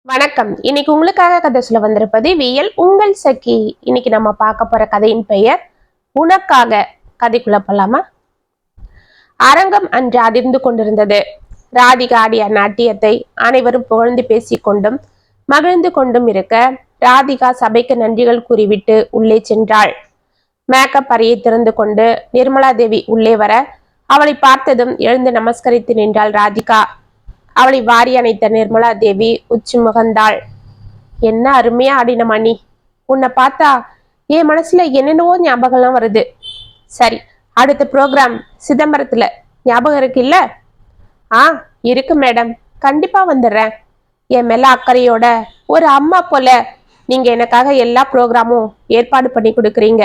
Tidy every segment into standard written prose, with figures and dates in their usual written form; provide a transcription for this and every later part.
வணக்கம். இன்னைக்கு உங்களுக்காக கதை சொல்ல வந்திருப்பது வியல் உங்கள் சகி. இன்னைக்கு நம்ம பார்க்க போற கதையின் பெயர் உனக்காக. கதைக்குள்ள போலாமா? அரங்கம் அன்று அதிர்ந்து கொண்டிருந்தது. ராதிகா ஆடிய நாட்டியத்தை அனைவரும் புகழ்ந்து பேசிக்கொண்டும் மகிழ்ந்து கொண்டும் இருக்க, ராதிகா சபைக்கு நன்றிகள் கூறிவிட்டு உள்ளே சென்றாள். மேக்கப் அறையை திறந்து கொண்டு நிர்மலா தேவி உள்ளே வர, அவளை பார்த்ததும் எழுந்து நமஸ்கரித்து நின்றாள் ராதிகா. அவளை வாரி அணைத்த நிர்மலா தேவி உச்சி முகந்தாள். என்ன அருமையா ஆடின மணி. உன்னை பார்த்தா என் மனசுல என்னென்னவோ ஞாபகம்லாம் வருது. சரி, அடுத்த ப்ரோக்ராம் சிதம்பரத்துல ஞாபகம் இருக்கு இல்ல? இருக்கு மேடம், கண்டிப்பா வந்துடுறேன். என் மேல அக்கறையோட ஒரு அம்மா போல நீங்க எனக்காக எல்லா ப்ரோக்ராமும் ஏற்பாடு பண்ணி கொடுக்குறீங்க.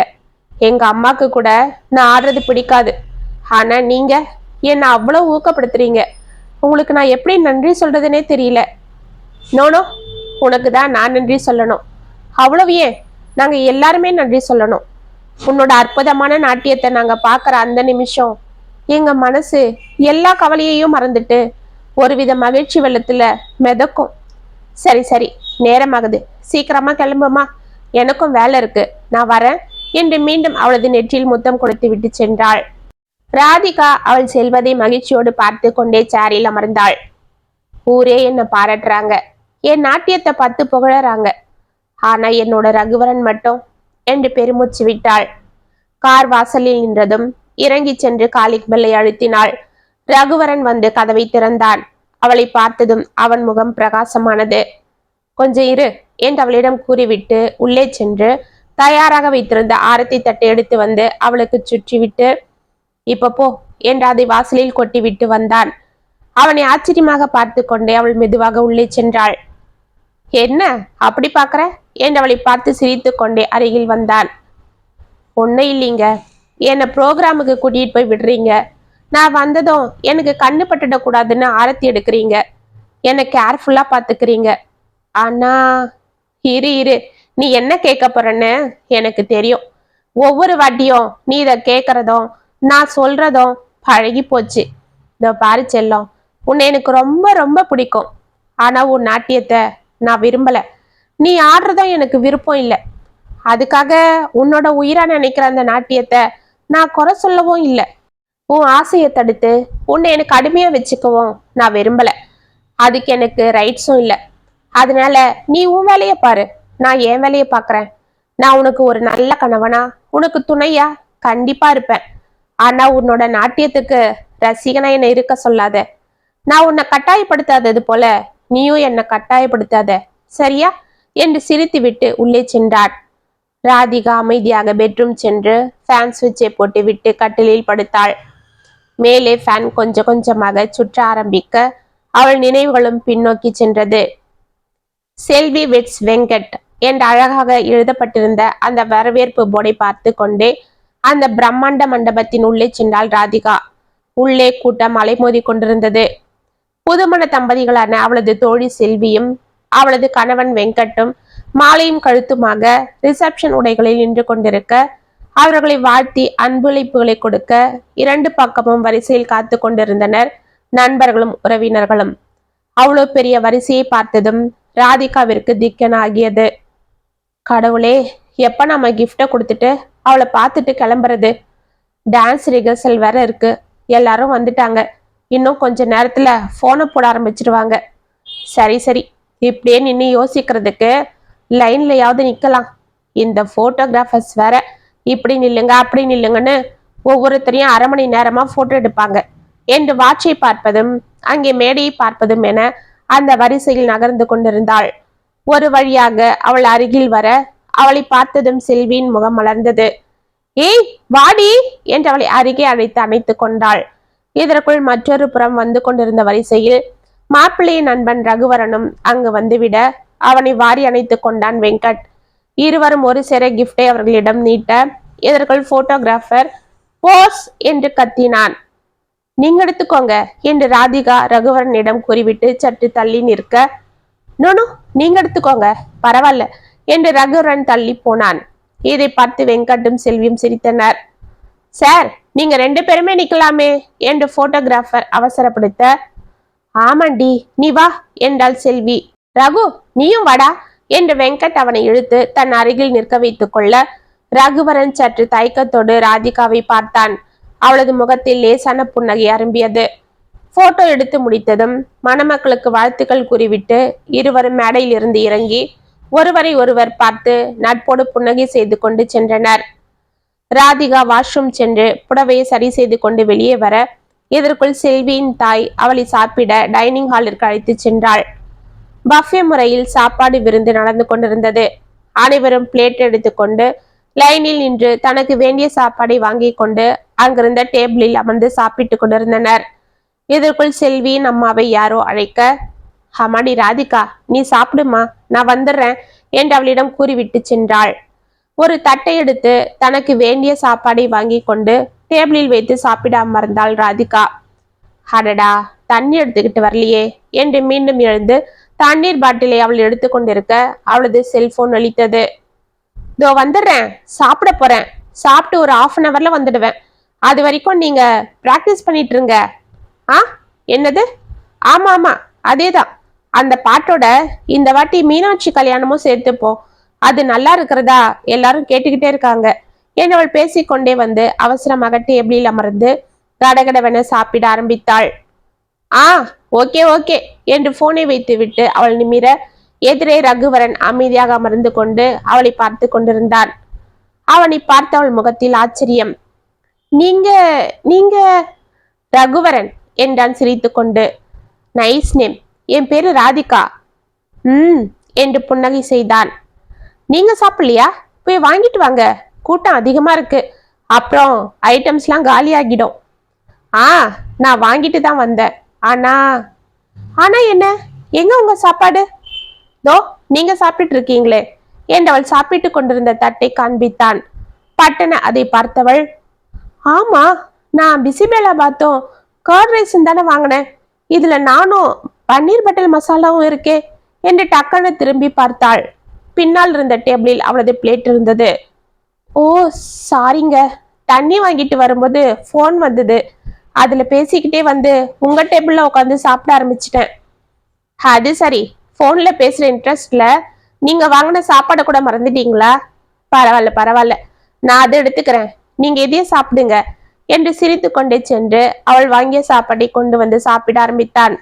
எங்க அம்மாக்கு கூட நான் ஆடுறது பிடிக்காது. ஆனா நீங்க என்னை அவ்வளவு ஊக்கப்படுத்துறீங்க. உங்களுக்கு நான் எப்படி நன்றி சொல்றதுனே தெரியல. நோனோ, உனக்கு தான் நான் நன்றி சொல்லணும். அவ்வளவு ஏன், நாங்க எல்லாருமே நன்றி சொல்லணும். உன்னோட அற்புதமான நாட்டியத்தை நாங்க பாக்குற அந்த நிமிஷம் எங்க மனசு எல்லா கவலையையும் மறந்துட்டு ஒருவித மகிழ்ச்சி வெள்ளத்துல மிதக்கும். சரி சரி, நேரமாகுது, சீக்கிரமா கிளம்புமா, எனக்கும் வேலை இருக்கு, நான் வரேன் என்று மீண்டும் அவளது நெற்றியில் முத்தம் கொடுத்து விட்டு சென்றாள். ராதிகா அவள் செல்வதை மகிழ்ச்சியோடு பார்த்து கொண்டே சேரில் அமர்ந்தாள். ஊரே என்ன பாராட்டுறாங்க, என் நாட்டியத்தை பார்த்து புகழறாங்க. ஆனா என்னோட ரகுவரன் மட்டும் என்று பெருமூச்சு விட்டாள். கார் வாசலில் நின்றதும் இறங்கி சென்று காலிக் பெல்லை அழுத்தினாள். ரகுவரன் வந்து கதவை திறந்தான். அவளை பார்த்ததும் அவன் முகம் பிரகாசமானது. கொஞ்சம் இரு என்று அவளிடம் கூறிவிட்டு உள்ளே சென்று தயாராக வைத்திருந்த ஆரத்தி தட்டை எடுத்து வந்து அவளுக்கு சுற்றிவிட்டு, இப்ப போ என்று அதை வாசலில் கொட்டி விட்டு வந்தான். அவனை ஆச்சரியமாக பார்த்து கொண்டே அவள் மெதுவாக உள்ளே சென்றாள். என்ன அப்படி பாக்குற என்று அவளை பார்த்து சிரித்து கொண்டே அருகில் வந்தான். ஒன்னும் இல்லைங்க, என்னை ப்ரோக்ராமுக்கு கூட்டிட்டு போய் விடுறீங்க. நான் வந்ததும் எனக்கு கண்ணு பட்டுடக்கூடாதுன்னு ஆரத்தி எடுக்கிறீங்க. என்னை கேர்ஃபுல்லா பாத்துக்கிறீங்க. ஆனா இரு, நீ என்ன கேட்க போறன்னு எனக்கு தெரியும். ஒவ்வொரு வாட்டியும் நீ இதை கேட்கறதும் நான் சொல்றதும் பழகி போச்சு. இதோ பாரு செல்லம், உன்னை எனக்கு ரொம்ப ரொம்ப பிடிக்கும். ஆனா உன் நாட்டியத்தை நான் விரும்பல. நீ ஆடுறதும் எனக்கு விருப்பம் இல்லை. அதுக்காக உன்னோட உயிரா நினைக்கிற அந்த நாட்டியத்தை நான் குறை சொல்லவும் இல்லை. உன் ஆசையை தடுத்து உன்னை எனக்கு அடிமையா வச்சுக்கவும் நான் விரும்பல. அதுக்கு எனக்கு ரைட்ஸும் இல்லை. அதனால நீ உன் வேலையை பாரு, நான் என் வேலையை பாக்குறேன். நான் உனக்கு ஒரு நல்ல கணவனா, உனக்கு துணையா கண்டிப்பா இருப்பேன். ஆனா உன்னோட நாட்டியத்துக்கு ரசிகனா என்னை இருக்க சொல்லாத. நான் உன்னை கட்டாயப்படுத்தாதது போல நீயும் என்னை கட்டாயப்படுத்தாத, சரியா என்று சிரித்து விட்டு உள்ளே சென்றான். ராதிகா அமைதியாக பெட்ரூம் சென்று ஃபேன் சுவிட்சை போட்டு விட்டு கட்டிலில் படுத்தாள். மேலே ஃபேன் கொஞ்சம் கொஞ்சமாக சுற்ற ஆரம்பிக்க அவள் நினைவுகளும் பின்னோக்கி சென்றது. செல்வி வெட்ஸ் வெங்கட் என்று அழகாக எழுதப்பட்டிருந்த அந்த வரவேற்பு போர்டை பார்த்து கொண்டே அந்த பிரம்மாண்ட மண்டபத்தின் உள்ளே சென்றாள் ராதிகா. உள்ளே கூட்டம் அலைமோதி கொண்டிருந்தது. புதுமண தம்பதிகளான அவளது தோழி செல்வியும் அவளது கணவன் வெங்கட்டும் மாலையும் கழுத்துமாக ரிசப்ஷன் உடைகளில் நின்று கொண்டிருக்க, அவர்களை வாழ்த்தி அன்பளிப்புகளை கொடுக்க இரண்டு பக்கமும் வரிசையில் காத்து கொண்டிருந்தனர் நண்பர்களும் உறவினர்களும். அவ்வளவு பெரிய வரிசையை பார்த்ததும் ராதிகாவிற்கு திக்கன ஆகியது. கடவுளே, எப்ப நம்ம கிஃப்ட கொடுத்துட்டு அவளை பார்த்துட்டு கிளம்புறது? டான்ஸ் ரிஹர்சல் வேற இருக்கு, எல்லாரும் வந்துட்டாங்க. இன்னும் கொஞ்ச நேரத்துல போனை போட ஆரம்பிச்சிருவாங்க. சரி சரி, இப்படியே நின்று யோசிக்கிறதுக்கு லைன்லயாவது நிக்கலாம். இந்த போட்டோகிராஃபர்ஸ் வேற இப்படி நில்லுங்க அப்படி நில்லுங்கன்னு ஒவ்வொருத்தரையும் அரை மணி நேரமா போட்டோ எடுப்பாங்க என்று வாட்சை பார்ப்பதும் அங்கே மேடையை பார்ப்பதும் என அந்த வரிசையில் நகர்ந்து கொண்டிருந்தாள். ஒரு வழியாக அவள் அருகில் வர அவளை பார்த்ததும் செல்வியின் முகம் மலர்ந்தது. ஏய் வாடி என்று அவளை அருகே அழைத்து அணைத்து கொண்டாள். இதற்குள் மற்றொரு புறம் வந்து கொண்டிருந்த வரிசையில் மாப்பிள்ளையின் நண்பன் ரகுவரனும் அங்கு வந்துவிட அவனை வாரி அணைத்து கொண்டான் வெங்கட். இருவரும் ஒரு சேர கிஃப்டை அவர்களிடம் நீட்ட இதற்குள் போட்டோகிராஃபர் போஸ் என்று கத்தினான். நீங்க எடுத்துக்கோங்க என்று ராதிகா ரகுவரனிடம் கூறிவிட்டு சற்று தள்ளி நிற்க, நோனோ நீங்க எடுத்துக்கோங்க பரவாயில்ல என்று ரகுவரன் தள்ளி போனான். இதை பார்த்து வெங்கட்டும் செல்வியும் சிரித்தனர். சார், நீங்க ரெண்டு பேருமே நிக்கலாமே என்று போட்டோகிராஃபர் அவசரப்படுத்த, ஆமாண்டி நீ வா என்றாள் செல்வி. ரகு, நீயும் வாடா என்று வெங்கட் அவனை இழுத்து தன் அருகில் நிற்க வைத்துக் கொள்ள ரகுவரன் சற்று தயக்கத்தோடு ராதிகாவை பார்த்தான். அவளது முகத்தில் லேசான புன்னகை அரும்பியது. போட்டோ எடுத்து முடித்ததும் மணமக்களுக்கு வாழ்த்துக்கள் கூறிவிட்டு இருவரும் மேடையில் இருந்து இறங்கி ஒருவரை ஒருவர் பார்த்து நட்போடு புன்னகை செய்து கொண்டு சென்றனர். ராதிகா வாஷ்ரூம் சென்று புடவையை சரி செய்து கொண்டு வெளியே வர இதற்குள் செல்வியின் தாய் அவளை சாப்பிட டைனிங் ஹாலிற்கு அழைத்து சென்றாள். பஃபே முறையில் சாப்பாடு விருந்து நடந்து கொண்டிருந்தது. அனைவரும் பிளேட் எடுத்துக்கொண்டு லைனில் நின்று தனக்கு வேண்டிய சாப்பாடை வாங்கி கொண்டு அங்கிருந்த டேபிளில் அமர்ந்து சாப்பிட்டு கொண்டிருந்தனர். இதற்குள் செல்வியின் அம்மாவை யாரோ அழைக்க, அம்மாடி ராதிகா, நீ சாப்பிடுமா, நான் வந்துடுறேன் என்று அவளிடம் கூறிவிட்டு சென்றாள். ஒரு தட்டை எடுத்து தனக்கு வேண்டிய சாப்பாடை வாங்கி கொண்டு டேபிளில் வைத்து சாப்பிட அமர்ந்தாள் ராதிகா. அடடா, தண்ணி எடுத்துக்கிட்டு வரலையே என்று மீண்டும் எழுந்து தண்ணீர் பாட்டிலை அவள் எடுத்துக்கொண்டிருக்க அவளது செல்போன் ஒலித்தது. இதோ வந்துடுறேன், சாப்பிட போறேன், சாப்பிட்டு ஒரு 1/2 hourல வந்துடுவேன், அது வரைக்கும் நீங்க பிராக்டிஸ் பண்ணிட்டு இருங்க. ஆ, என்னது? ஆமா ஆமா, அதேதான். அந்த பாட்டோட இந்த வாட்டி மீனாட்சி கல்யாணமும் சேர்த்துப்போம், அது நல்லா இருக்கிறதா எல்லாரும் கேட்டுக்கிட்டே இருக்காங்க என்று அவள் பேசிக்கொண்டே வந்து அவசரமாக டேபிளில் அமர்ந்து கடகடவென சாப்பிட ஆரம்பித்தாள். ஆ, ஓகே ஓகே என்று போனை வைத்து விட்டு அவள் நிமிர எதிரே ரகுவரன் அமைதியாக அமர்ந்து கொண்டு அவளை பார்த்து கொண்டிருந்தான். அவனை பார்த்த அவள் முகத்தில் ஆச்சரியம். நீங்க நீங்க ரகுவரன் என்றான் சிரித்து கொண்டு. நைஸ் நேம், என் பேரு ராதிகா. என்று புன்னகை செய்தான். நீங்க சாப்பிடலையா? போய் வாங்கிட்டு வாங்க, கூட்டம் அதிகமா இருக்கு, அப்புறம் ஐட்டம்ஸ்லாம் காலி ஆகிடும். ஆ, நான் வாங்கிட்டு தான் வந்தேன். ஆனா ஆனா என்ன? எங்க உங்க சாப்பாடு? தோ நீங்க சாப்பிட்டு இருக்கீங்களே என்று அவள் சாப்பிட்டு கொண்டிருந்த தட்டை காண்பித்தான். பட்டன அதை பார்த்தவள், ஆமா, நான் பிசிபேலா பாத்தும் கர்ட் ரைஸ் தானே வாங்கினேன், இதுல நானும் பன்னீர் பட்டர் மசாலாவும் இருக்கே என்று டக்குன்னு திரும்பி பார்த்தாள். பின்னால் இருந்த டேபிளில் அவளது பிளேட் இருந்தது. ஓ சாரிங்க, தண்ணி வாங்கிட்டு வரும்போது போன் வந்தது, அதுல பேசிக்கிட்டே வந்து உங்க டேபிள்ல உட்காந்து சாப்பிட ஆரம்பிச்சிட்டேன். அது சரி, போன்ல பேசுற இன்ட்ரெஸ்ட்ல நீங்க வாங்கின சாப்பாடை கூட மறந்துட்டீங்களா? பரவாயில்ல பரவாயில்ல, நான் அதை எடுத்துக்கிறேன், நீங்க எதையும் சாப்பிடுங்க என்று சிரித்து கொண்டே சென்று அவள் வாங்கிய சாப்பாட்டை கொண்டு வந்து சாப்பிட ஆரம்பித்தான்.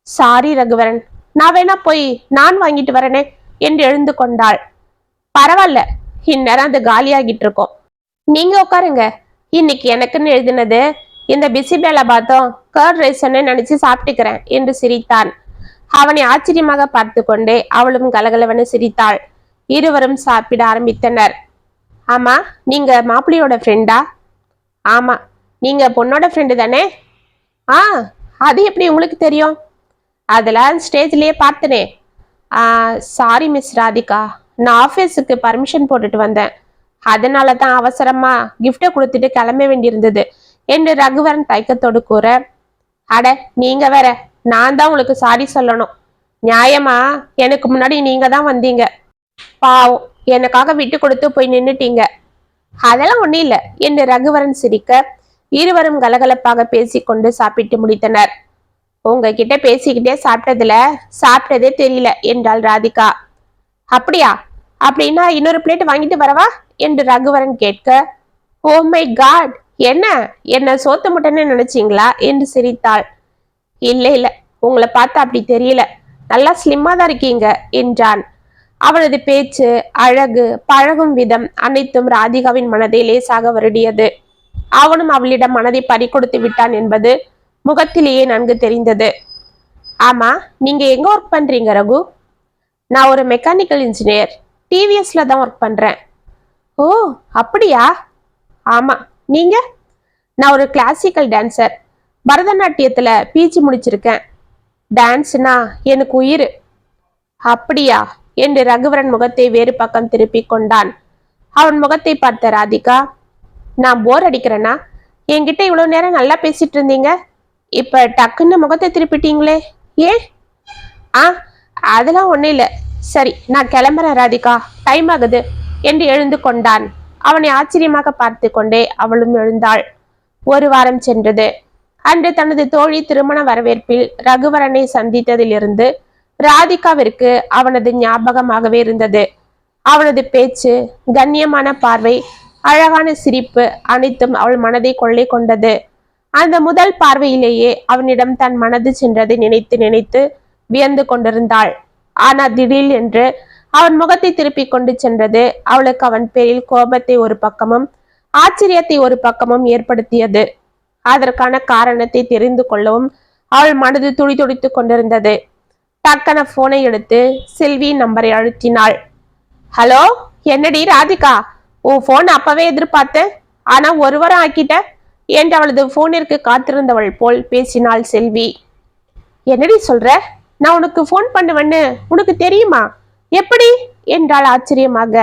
சாரி ரகுவரன், நான் வேணா போய் நான் வாங்கிட்டு வரனே என்று எழுந்து கொண்டாள். பரவாயில்ல, இந்நேரம் அது காலியாகிட்டு இருக்கோம், நீங்க உட்காருங்க, இன்னைக்கு எனக்குன்னு எழுதினது இந்த பிசிபேலா பாத்தோம் கர்ட் ரைஸ்ன்னு நினைச்சு சாப்பிட்டுக்கிறேன் என்று சிரித்தான். அவனை ஆச்சரியமாக பார்த்து கொண்டே அவளும் கலகலவென சிரித்தாள். இருவரும் சாப்பிட ஆரம்பித்தனர். ஆமா, நீங்க மாப்பிள்ளையோட ஃப்ரெண்டா? ஆமா. நீங்க பொண்ணோட ஃப்ரெண்டு தானே? ஆ, அது எப்படி உங்களுக்கு தெரியும்? அதெல்லாம் ஸ்டேஜ்லயே பார்த்தனே. சாரி மிஸ் ராதிகா, நான் ஆஃபீஸுக்கு பர்மிஷன் போட்டுட்டு வந்தேன், அதனால தான் அவசரமா கிஃப்டை கொடுத்துட்டு கிளம்ப வேண்டியிருந்தது என்று ரகுவரன் தயக்கத்தோடு கூற, அட நீங்க வேற, நான் தான் உங்களுக்கு சாரி சொல்லணும். நியாயமா எனக்கு முன்னாடி நீங்க தான் வந்தீங்க, பாவம் எனக்காக விட்டு கொடுத்து போய் நின்னுட்டீங்க. அதெல்லாம் ஒன்றும் இல்லை என்று ரகுவரன் சிரிக்க இருவரும் கலகலப்பாக பேசிக்கொண்டு சாப்பிட்டு முடித்தனர். உங்ககிட்ட பேசிக்கிட்டே சாப்பிட்டதே தெரியல என்றாள் ராதிகா. அப்படியா? அப்படின்னா இன்னொரு பிளேட் வாங்கிட்டு வரவா என்று ரகுவரன் கேட்க, ஓ மை காட், என்ன சோத்து முட்டைன்னு நினைச்சீங்களா என்று சிரித்தாள். இல்ல, உங்களை பார்த்தா அப்படி தெரியல, நல்லா ஸ்லிம்மா தான் இருக்கீங்க என்றான். அவனது பேச்சு, அழகு, பழகும் விதம் அனைத்தும் ராதிகாவின் மனதை லேசாக வருடியது. அவனும் அவளிடம் மனதை பறிகொடுத்து விட்டான் என்பது முகத்திலேயே நன்கு தெரிந்தது. ஆமா, நீங்க எங்க ஒர்க் பண்றீங்க ரகு? நான் ஒரு மெக்கானிக்கல் இன்ஜினியர், டிவிஎஸ்ல தான் ஒர்க் பண்றேன். ஓ அப்படியா? ஆமா. நீங்க? நான் ஒரு கிளாசிக்கல் டான்சர், பரதநாட்டியத்துல பிஜி முடிச்சிருக்கேன். டான்ஸ்னா எனக்கு உயிர். அப்படியா என்று ரகுவரன் முகத்தை வேறு பக்கம் திருப்பி கொண்டான். அவன் முகத்தை பார்த்த ராதிகா, நான் போர் அடிக்கிறேன்னா? என்கிட்ட இவ்வளவு நேரம் நல்லா பேசிட்டு இருந்தீங்க, இப்ப டக்குன்னு முகத்தை திருப்பிட்டீங்களே, ஏன்? அதெல்லாம் ஒன்றும் இல்லை. சரி, நான் கிளம்புறேன் ராதிகா, டைம் ஆகுது என்று எழுந்து கொண்டான். அவனை ஆச்சரியமாக பார்த்து கொண்டே அவளும் எழுந்தாள். 1 வாரம் சென்றது. அன்று தனது தோழி திருமண வரவேற்பில் ரகுவரனை சந்தித்ததிலிருந்து ராதிகாவிற்கு அவனது ஞாபகமாகவே இருந்தது. அவனது பேச்சு, கண்ணியமான பார்வை, அழகான சிரிப்பு அனைத்தும் அவள் மனதை கொள்ளை கொண்டது. அந்த முதல் பார்வையிலேயே அவனிடம் தன் மனது சென்றதை நினைத்து நினைத்து வியந்து கொண்டிருந்தாள். ஆனால் திடீர் என்று அவன் முகத்தை திருப்பி கொண்டு சென்றது அவளுக்கு அவன் பேரில் கோபத்தை ஒரு பக்கமும் ஆச்சரியத்தை ஒரு பக்கமும் ஏற்படுத்தியது. அதற்கான காரணத்தை தெரிந்து கொள்ளவும் அவள் மனது துடி துடித்து கொண்டிருந்தது. டக்கன போனை எடுத்து செல்வி நம்பரை அழுத்தினாள். ஹலோ, என்னடி ராதிகா, உன் போன் அப்பவே எதிர்பார்த்தேன், ஆனா ஒரு வாரம் ஆக்கிட்ட என்று அவளது போனிற்கு காத்திருந்தவள் போல் பேசினாள் செல்வி. என்னடி சொல்ற? நான் உனக்கு போன் பண்ணுவேன்னு உனக்கு தெரியுமா? எப்படி என்றாள் ஆச்சரியமாக.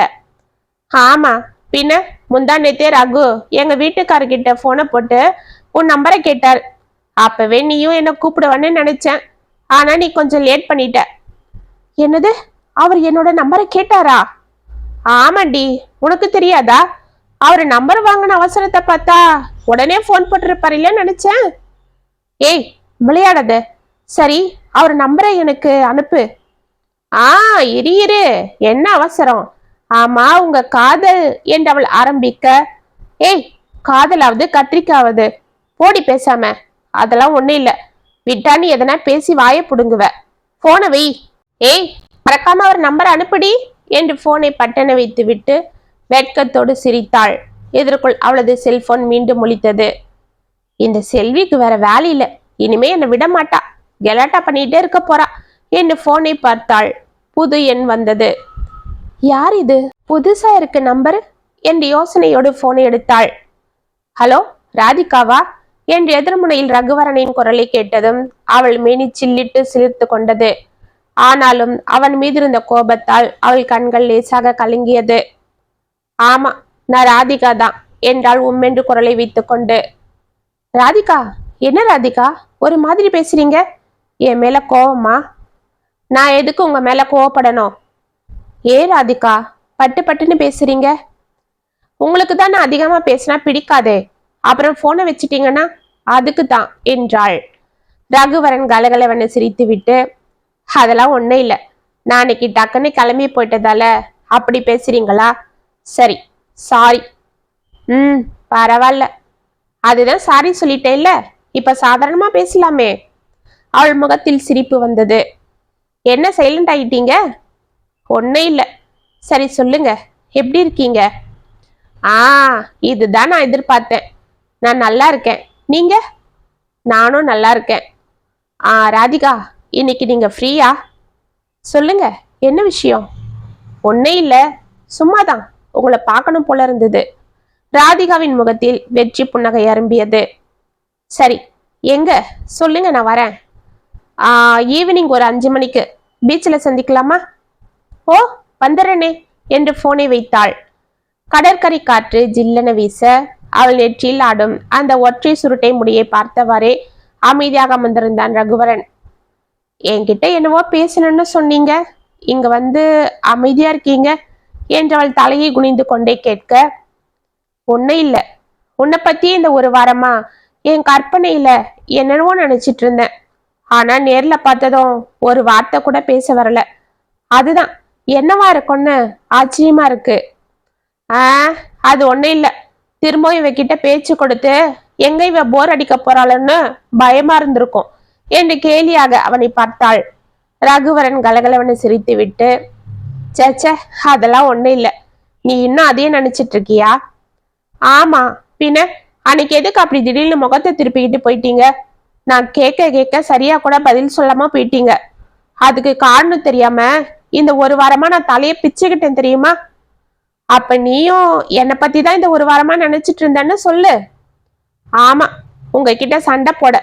ஆமா, பின்ன முந்தா நேத்தே ரகு எங்க வீட்டுக்காரர்கிட்ட போனை போட்டு உன் நம்பரை கேட்டார். அப்பவே நீயும் என்ன கூப்பிடுவேன்னு நினைச்சேன், ஆனா நீ கொஞ்சம் லேட் பண்ணிட்ட. என்னது, அவர் என்னோட நம்பரை கேட்டாரா? ஆமாண்டி, உனக்கு தெரியாதா? அவர் நம்பர் வாங்கின அவசரத்தை பார்த்தா உடனே போன் போட்டிருப்பாரு இல்ல நினைச்சேன். ஏய், விளையாடாத. சரி, அவர் நம்பரை எனக்கு அனுப்பு. இரு, என்ன அவசரம்? ஆமா, உங்க காதல் என்று அவள் ஆரம்பிக்க, ஏய், காதலாவது கத்திரிக்காவது போடி பேசாம. அதெல்லாம் ஒண்ணும் இல்ல, விட்டானி எதனா பேசி வாய புடுங்குவ. போனை வை. ஏய், மறக்காம அவர் நம்பரை அனுப்புடி என்று போனை பட்டனை வைத்து விட்டு வெட்கத்தோடு சிரித்தாள். இதற்குள் அவளது செல்போன் மீண்டும் ஒலித்தது. இந்த செல்விக்கு வேற வேலை இல்லை, இனிமே என்னை விட மாட்டா, கெலாட்டா பண்ணிட்டே இருக்க போறா என்று போனை பார்த்தாள். புது எண் வந்தது. யார் இது, புதுசா இருக்கு நம்பர் என்று யோசனையோடு போனை எடுத்தாள். ஹலோ, ராதிகாவா என்று எதிர்முனையில் ரகுவரனின் குரலை கேட்டதும் அவள் மேனி சில்லிட்டு சிலிர்த்து கொண்டது. ஆனாலும் அவன் மீது இருந்த கோபத்தால் அவள் கண்கள் லேசாக கலங்கியது. ஆமா, நான் ராதிகா தான் என்றாள் உம்மென்று குரலை வைத்துக் கொண்டு. ராதிகா? என்ன ராதிகா, ஒரு மாதிரி பேசுறீங்க? என் மேல கோவமா? நான் எதுக்கு உங்க மேல கோவப்படணும்? ஏ ராதிகா, பட்டு பட்டுன்னு பேசுறீங்க? உங்களுக்கு தான் நான் அதிகமா பேசினா பிடிக்காதே, அப்புறம் போனை வச்சுட்டீங்கன்னா அதுக்கு தான் என்றாள். ரகுவரன் கலகலவனை சிரித்து விட்டு, அதெல்லாம் ஒன்றும் இல்லை, நான் அன்னைக்கு டக்குன்னு கிளம்பி போயிட்டதால அப்படி பேசுறீங்களா? சரி, சாரி. பரவாயில்ல, அதுதான் சாரி சொல்லிட்டேன் இல்ல, இப்ப சாதாரணமா பேசலாமே. அவள் முகத்தில் சிரிப்பு வந்தது. என்ன சைலண்ட் ஆயிட்டீங்க? ஒன்றும் இல்லை. சரி சொல்லுங்க, எப்படி இருக்கீங்க? இதுதான் நான் எதிர்பார்த்தேன். நான் நல்லா இருக்கேன், நீங்க? நானும் நல்லா இருக்கேன். ராதிகா, இன்னைக்கு நீங்க ஃப்ரீயா? சொல்லுங்க, என்ன விஷயம்? ஒன்னே இல்லை, சும்மாதான் உங்களை பார்க்கணும் போல இருந்தது. ராதிகாவின் முகத்தில் வெற்றி புன்னகை அரும்பியது. சரி, எங்க சொல்லுங்க, நான் வரேன். ஈவினிங் ஒரு 5 மணிக்கு பீச்சில் சந்திக்கலாமா? ஓ, வந்துடுறேனே என்று போனை வைத்தாள். கடற்கரை காற்று ஜில்லென வீச அவள் நெற்றியில் ஆடும் அந்த ஒற்றை சுருட்டை முடியை பார்த்தவாறே அமைதியாக அமர்ந்திருந்தான் ரகுவரன். என்கிட்ட என்னவோ பேசணும்னு சொன்னீங்க, இங்க வந்து அமைதியா இருக்கீங்க என்றவள் தலையை குனிந்து கொண்டே கேட்க, ஒன்னும் இல்லை, உன்னை பத்தி இந்த ஒரு வாரமா என் கற்பனையில என்னென்னவோ நினைச்சிட்டு இருந்தேன். ஆனா நேர்ல பார்த்ததும் ஒரு வார்த்தை கூட பேச வரல. அதுதான் என்னவா இருக்கும்னு ஆச்சரியமா இருக்கு. அது ஒன்னும் இல்லை, திரும்பவும் இவகிட்ட பேச்சு கொடுத்து எங்க இவ போர் அடிக்க போறாளுன்னு பயமா இருந்திருக்கும் என்று கேலியாக அவனை பார்த்தாள். ரகுவரன் கலகலவனை சிரித்து விட்டு, சேச்சே, அதெல்லாம் ஒன்னும் இல்லை, நீ இன்னும் அதையே நினைச்சிட்டு இருக்கியா? ஆமா, பின்ன அன்னைக்கு எதுக்கு அப்படி திடீர்னு முகத்தை திருப்பிக்கிட்டு போயிட்டீங்க? நான் கேட்க கேட்க சரியா கூட பதில் சொல்லாம போயிட்டீங்க. அதுக்கு காரணம் தெரியாம இந்த ஒரு வாரமா நான் தலையை பிச்சுக்கிட்டேன் தெரியுமா? அப்ப நீயும் என்னை பத்தி தான் இந்த ஒரு வாரமா நினைச்சிட்டு இருந்தேன்னு சொல்லு. ஆமா, உங்ககிட்ட சண்டை போட,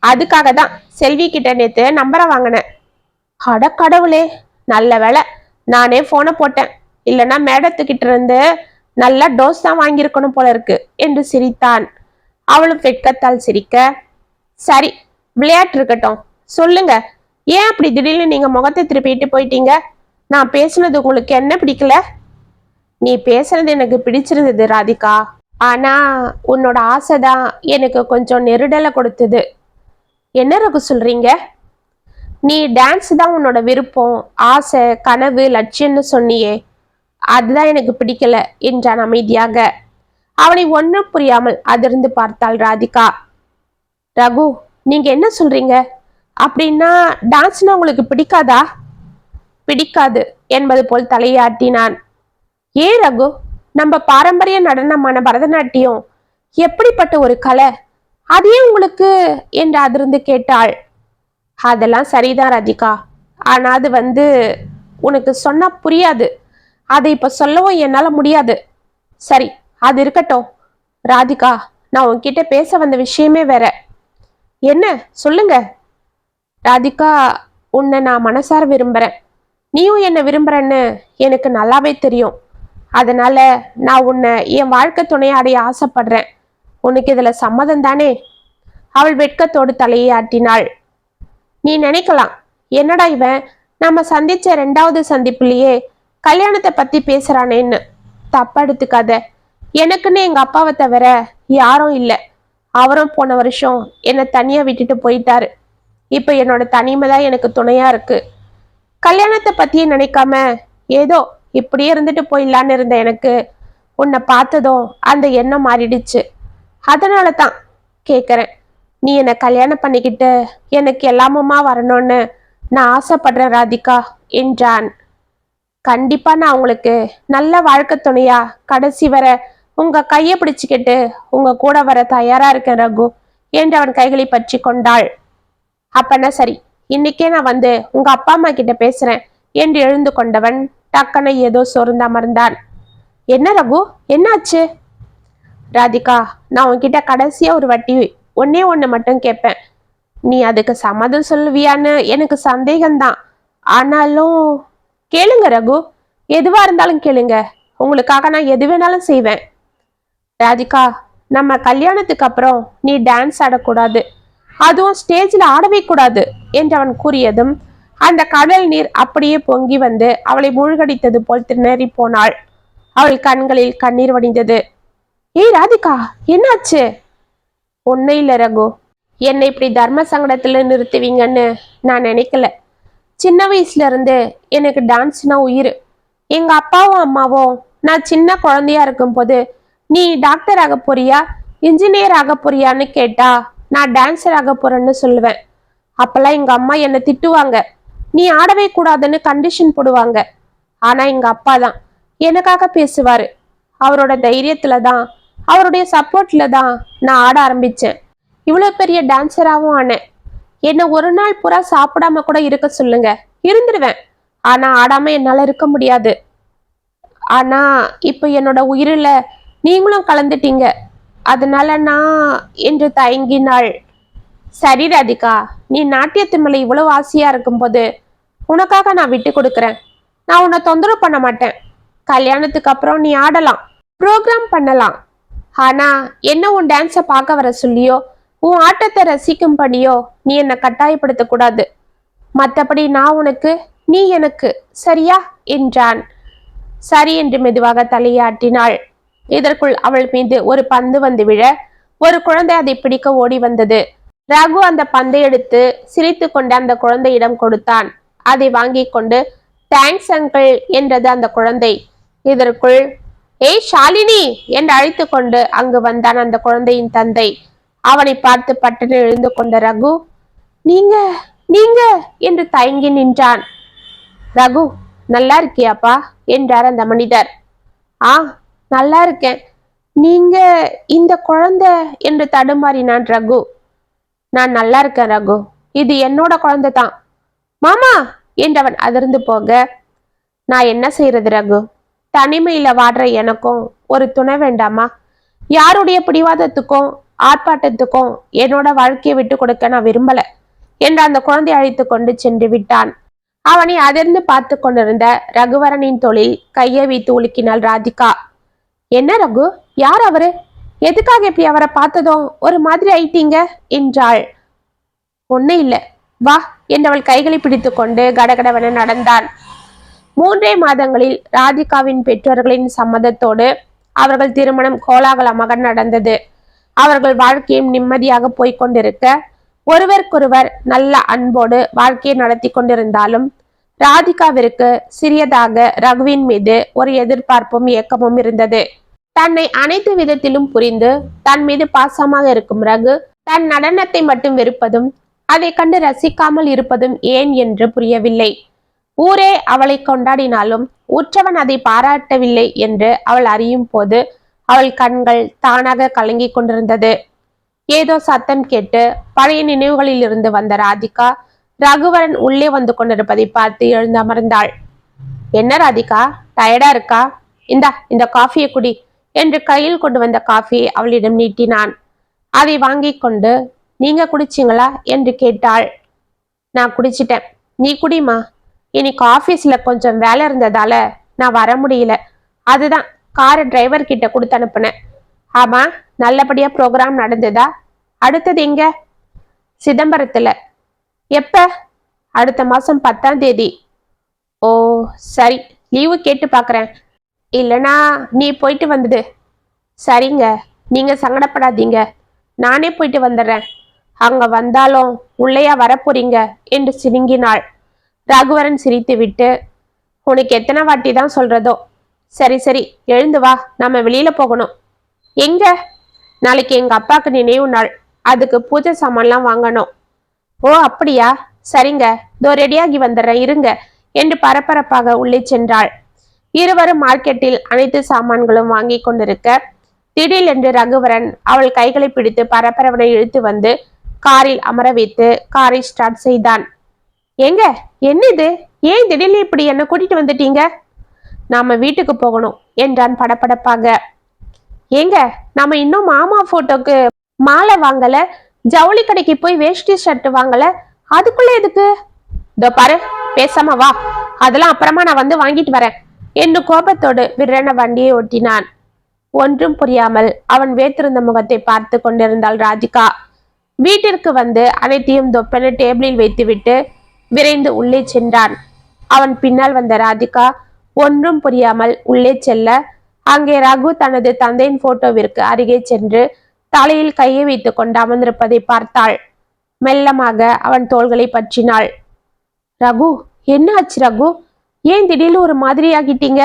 அதுக்காக தான் செல்வி கிட்ட நேத்து நம்பரை வாங்கினேன். அட கடவுளே, நல்ல வேலை நானே போனை போட்டேன், இல்லைன்னா மேடத்துக்கிட்ட இருந்து நல்ல டோஸ் தான் வாங்கியிருக்கணும் போல இருக்கு என்று சிரித்தான். அவளும் வெட்கத்தால் சிரிக்க, சரி விளையாட்டு இருக்கட்டும், சொல்லுங்க, ஏன் அப்படி திடீர்னு நீங்க முகத்தை திருப்பிட்டு போயிட்டீங்க? நான் பேசுனது உங்களுக்கு என்ன பிடிக்கல? நீ பேசுனது எனக்கு பிடிச்சிருந்தது ராதிகா, ஆனா உன்னோட ஆசைதான் எனக்கு கொஞ்சம் நெருடலை கொடுத்தது. என்ன ரகு சொல்றீங்க? நீ டான்ஸ் தான் உன்னோட விருப்பம், ஆசை, கனவு, லட்சியம்னு சொன்னியே, அதுதான் எனக்கு பிடிக்கல என்றான் அமைதியாக. அவனை ஒன்றும் புரியாமல் அதிர்ந்து பார்த்தாள் ராதிகா. ரகு, நீங்க என்ன சொல்றீங்க? அப்படின்னா டான்ஸ்னா உங்களுக்கு பிடிக்காதா? பிடிக்காது என்பது போல் தலையாட்டினான். ஏன் ரகு? நம்ம பாரம்பரிய நடனமான பரதநாட்டியம் எப்படிப்பட்ட ஒரு கலை, அதே உங்களுக்கு என்று அதிர்ந்து கேட்டாள். அதெல்லாம் சரிதான் ராதிகா, ஆனா அது உனக்கு சொன்னா புரியாது. அதை இப்ப சொல்லவும் என்னால முடியாது. சரி, அது இருக்கட்டும். ராதிகா, நான் உன்கிட்ட பேச வந்த விஷயமே வேற. என்ன சொல்லுங்க. ராதிகா, உன்னை நான் மனசார விரும்புறேன். நீயும் என்னை விரும்புறன்னு எனக்கு நல்லாவே தெரியும். அதனால நான் உன்னை என் வாழ்க்கை துணையாடைய ஆசைப்படுறேன். உனக்கு இதுல சம்மதம் தானே? அவள் வெட்கத்தோடு தலையை ஆட்டினாள். நீ நினைக்கலாம், என்னடா இவன் நம்ம சந்திச்ச 2வது சந்திப்புலயே கல்யாணத்தை பத்தி பேசுறானேன்னு. தப்பா எடுத்துக்காத. எனக்குன்னு எங்க அப்பாவை தவிர யாரும் இல்லை. அவரும் போன வருஷம் என்னை தனியா விட்டுட்டு போயிட்டாரு. இப்ப என்னோட தனிமை தான் எனக்கு துணையா இருக்கு. கல்யாணத்தை பத்தியே நினைக்காம ஏதோ இப்படியே இருந்துட்டு போயிடலான்னு இருந்த எனக்கு உன்னை பார்த்ததும் அந்த எண்ணம் மாறிடுச்சு. அதனால தான் கேட்குறேன், நீ என்னை கல்யாணம் பண்ணிக்கிட்டு எனக்கு எல்லாமுமா வரணும்னு நான் ஆசைப்படுறேன் ராதிகா என்றான். கண்டிப்பா நான் உங்களுக்கு நல்ல வாழ்க்கை துணையா கடைசி வர உங்க கையை பிடிச்சுக்கிட்டு உங்க கூட வர தயாரா இருக்கேன் ரகு என்று அவன் கைகளை பற்றி கொண்டாள். அப்பனா சரி, இன்னைக்கே நான் உங்க அப்பா அம்மா கிட்ட பேசுறேன் என்று எழுந்து கொண்டவன் டக்கனை ஏதோ சொர்ந்து அமர்ந்தான். என்ன ரகு, என்னாச்சு? ராதிகா, நான் உன்கிட்ட கடைசியா ஒரு வாட்டி ஒன்னே ஒண்ணு மட்டும் கேட்பேன். நீ அதுக்கு சம்மதம் சொல்லுவியான்னு எனக்கு சந்தேகம்தான். ஆனாலும் கேளுங்க ரகு, எதுவா இருந்தாலும் கேளுங்க. உங்களுக்காக நான் எது வேணாலும் செய்வேன். ராதிகா, நம்ம கல்யாணத்துக்கு அப்புறம் நீ டான்ஸ் ஆடக்கூடாது, அதுவும் ஸ்டேஜில் ஆடவே கூடாது என்று அவன் கூறியதும் அந்த கடல் நீர் அப்படியே பொங்கி அவளை மூழ்கடித்தது போல் திணறி போனாள். அவள் கண்களில் கண்ணீர் வடிந்தது. ஏய் ராதிகா, என்னாச்சு? ஒன்னும் இல்லை ரகு, என்னை இப்படி தர்ம சங்கடத்துல நிறுத்துவீங்கன்னு நான் நினைக்கல. சின்ன வயசுல இருந்து எனக்கு டான்ஸ்னா உயிர். எங்க அப்பாவும் அம்மாவும் நான் சின்ன குழந்தையா இருக்கும் போது நீ டாக்டர் ஆக போறியா, இன்ஜினியர் ஆக போறியான்னு கேட்டா நான் டான்ஸர் ஆக போறேன்னு சொல்லுவேன். அப்பெல்லாம் எங்க அம்மா என்னை திட்டுவாங்க, நீ ஆடவே கூடாதுன்னு கண்டிஷன் போடுவாங்க. ஆனா எங்க அப்பா தான் எனக்காக பேசுவாரு. அவரோட தைரியத்துல தான், அவருடைய சப்போர்ட்ல தான் நான் ஆட ஆரம்பிச்சேன். இவ்வளவு பெரிய டான்ஸராகவும் ஆனேன். என்னை ஒரு நாள் பூரா சாப்பிடாம கூட இருக்க சொல்லுங்க, இருந்துருவேன். ஆனா ஆடாம என்னால இருக்க முடியாது. ஆனா இப்ப என்னோட உயிரில நீங்களும் கலந்துட்டீங்க, அதனால நான் என்று தயங்கினாள். சரி ராதிகா, நீ நாட்டியத்து மேல இவ்வளவு ஆசையா இருக்கும்போது உனக்காக நான் விட்டு கொடுக்குறேன். நான் உன்னை தொந்தரவு பண்ண மாட்டேன். கல்யாணத்துக்கு அப்புறம் நீ ஆடலாம், ப்ரோக்ராம் பண்ணலாம். ஆனா என்ன உன் டான்ஸை பார்க்க வர சொல்லியோ உன் ஆட்டத்தை ரசிக்கும் படியோ நீ என்னை கட்டாயப்படுத்த கூடாது. மற்றபடி நான் உனக்கு, நீ எனக்கு, சரியா என்றான். சரி என்று மெதுவாக தலையாட்டினாள். இதற்குள் அவள் மீது ஒரு பந்து விழ ஒரு குழந்தை அதை பிடிக்க ஓடி வந்தது. ரகு அந்த பந்தை எடுத்து சிரித்து கொண்டு அந்த குழந்தையிடம் கொடுத்தான். அதை வாங்கி கொண்டு தேங்க்ஸ் அங்கிள் என்றது அந்த குழந்தை. இதற்குள் ஏய் ஷாலினி என்று அழைத்து கொண்டு அங்கு வந்தான் அந்த குழந்தையின் தந்தை. அவனை பார்த்து பட்டனை எழுந்து கொண்ட ரகு, நீங்க நீங்க என்று தயங்கி நின்றான். ரகு, நல்லா இருக்கியாப்பா என்றார் அந்த மனிதர். ஆ, நல்லா இருக்கேன். நீங்க இந்த குழந்தை என்று தடுமாறினான் ரகு. நான் நல்லா இருக்கேன் ரகு, இது என்னோட குழந்தை தான். மாமா என்றவன் அதிர்ந்து போக, நான் என்ன செய்யறது ரகு, தனிமையில வாடுற எனக்கும் ஒரு துணை வேண்டாமா? யாருடைய பிடிவாதத்துக்கும் ஆர்ப்பாட்டத்துக்கும் என்னோட வாழ்க்கையை விட்டு கொடுக்க நான் விரும்பல என்று அந்த குழந்தை அழைத்து கொண்டு சென்று விட்டான். அவனை அதிர்ந்து பார்த்து கொண்டிருந்த ரகுவரனின் தோளில் கையை வைத்து உலுக்கினாள் ராதிகா. என்ன ரகு, யார் அவரு? எதுக்காக இப்படி அவரை பார்த்ததும் ஒரு மாதிரி ஆயிட்டீங்க என்றாள். ஒன்னும் இல்லை, வா என்றவள் கைகளை பிடித்து கொண்டு கடகடவென நடந்தான். 3 மாதங்களில் ராதிகாவின் பெற்றோர்களின் சம்மதத்தோடு அவர்கள் திருமணம் கோலாகலமாக நடந்தது. அவர்கள் வாழ்க்கையும் நிம்மதியாக போய்கொண்டிருக்க ஒருவருக்கொருவர் நல்ல அன்போடு வாழ்க்கையை நடத்தி கொண்டிருந்தாலும் ராதிகாவிற்கு சிறியதாக ரகுவின் மீது ஒரு எதிர்பார்ப்பும் ஏக்கமும் இருந்தது. தன்னை அனைத்து விதத்திலும் புரிந்து தன் மீது பாசமாக இருக்கும் ரகு தன் நடனத்தை மட்டும் வெறுப்பதும் அதை கண்டு ரசிக்காமல் இருப்பதும் ஏன் என்று புரியவில்லை. ஊரே அவளை கொண்டாடினாலும் உற்றவன் அதை பாராட்டவில்லை என்று அவள் அறியும் போது அவள் கண்கள் தானாக கலங்கி கொண்டிருந்தது. ஏதோ சத்தம் கேட்டு பழைய நினைவுகளில் இருந்து வந்த ராதிகா ரகுவரன் உள்ளே வந்து கொண்டிருப்பதை பார்த்து எழுந்து அமர்ந்தாள். என்ன ராதிகா, டயர்டா இருக்கா? இந்த காஃபியை குடி என்று கையில் கொண்டு வந்த காஃபியை அவளிடம் நீட்டினான். அதை வாங்கி கொண்டு நீங்க குடிச்சிங்களா என்று கேட்டாள். நான் குடிச்சிட்டேன், நீ குடிமா. இன்னைக்கு ஆபீஸ்ல கொஞ்சம் வேலை இருந்ததால நான் வர முடியல, அதுதான் காரை டிரைவர் கிட்ட கொடுத்து அனுப்புனேன். ஆமா, நல்லபடியா ப்ரோக்ராம் நடந்ததா? அடுத்தது எங்க? சிதம்பரத்துல. எப்ப? அடுத்த மாசம் 10ஆம் தேதி. ஓ சரி, லீவு கேட்டு பாக்குறேன். இல்லனா நீ போயிட்டு வந்துடு. சரிங்க, நீங்க சங்கடப்படாதீங்க, நானே போயிட்டு வந்துடுறேன். அங்க வந்தாலும் உள்ளேயா வரப்போறீங்க என்று சினுங்கினாள். ரகுவரன் சிரித்து விட்டு, உனக்கு எத்தனை வாட்டி தான் சொல்றதோ. சரி சரி, எழுந்து வா, நம்ம வெளியில போகணும். எங்க? நாளைக்கு எங்க அப்பாவுக்கு நினைவு நாள், அதுக்கு பூஜை சாமான்லாம் வாங்கணும். ஓ அப்படியா, சரிங்க, இதோ ரெடியாகி வந்துடுறேன் இருங்க என்று பரபரப்பாக உள்ளே சென்றாள். இருவரும் மார்க்கெட்டில் அனைத்து சாமான்களும் வாங்கி கொண்டிருக்க திடீரென்று ரகுவரன் அவள் கைகளை பிடித்து பரபரவனை இழுத்து வந்து காரில் அமர வைத்து காரை ஸ்டார்ட் செய்தான். எங்க, என்ன இது? ஏன் திடீர்னு இப்படி என்ன கூட்டிட்டு வந்துட்டீங்க? நாம வீட்டுக்கு போகணும் என்றான் படபடப்பாக. ஏங்க, நாம இன்னும் மாமா போட்டோக்கு மாலை வாங்கல, ஜவுளி கடைக்கு போய் வேஷ்டி ஷர்ட் வாங்கல, அதுக்குள்ள எதுக்கு? இதோ பாரு, பேசாம வா, அதெல்லாம் அப்புறமா நான் வந்து வாங்கிட்டு வரேன் என்று கோபத்தோடு விரன வண்டியை ஓட்டினான். ஒன்றும் புரியாமல் அவன் வேத்திருந்த முகத்தை பார்த்து கொண்டிருந்தாள் ராதிகா. வீட்டிற்கு வந்து அனைத்தையும் தொப்பென டேபிளில் வைத்துவிட்டு விரைந்து உள்ளே சென்றான். அவன் பின்னால் வந்த ராதிகா ஒன்றும் புரியாமல் உள்ளே செல்ல, அங்கே ரகு தனது தந்தையின் போட்டோவிற்கு அருகே சென்று தலையில் கையை வைத்துக் கொண்டு அமர்ந்திருப்பதை பார்த்தாள். மெல்லமாக அவன் தோள்களை பற்றினாள். ரகு, என்ன ஆச்சு ரகு? ஏன் திடீர்னு ஒரு மாதிரி ஆகிட்டீங்க?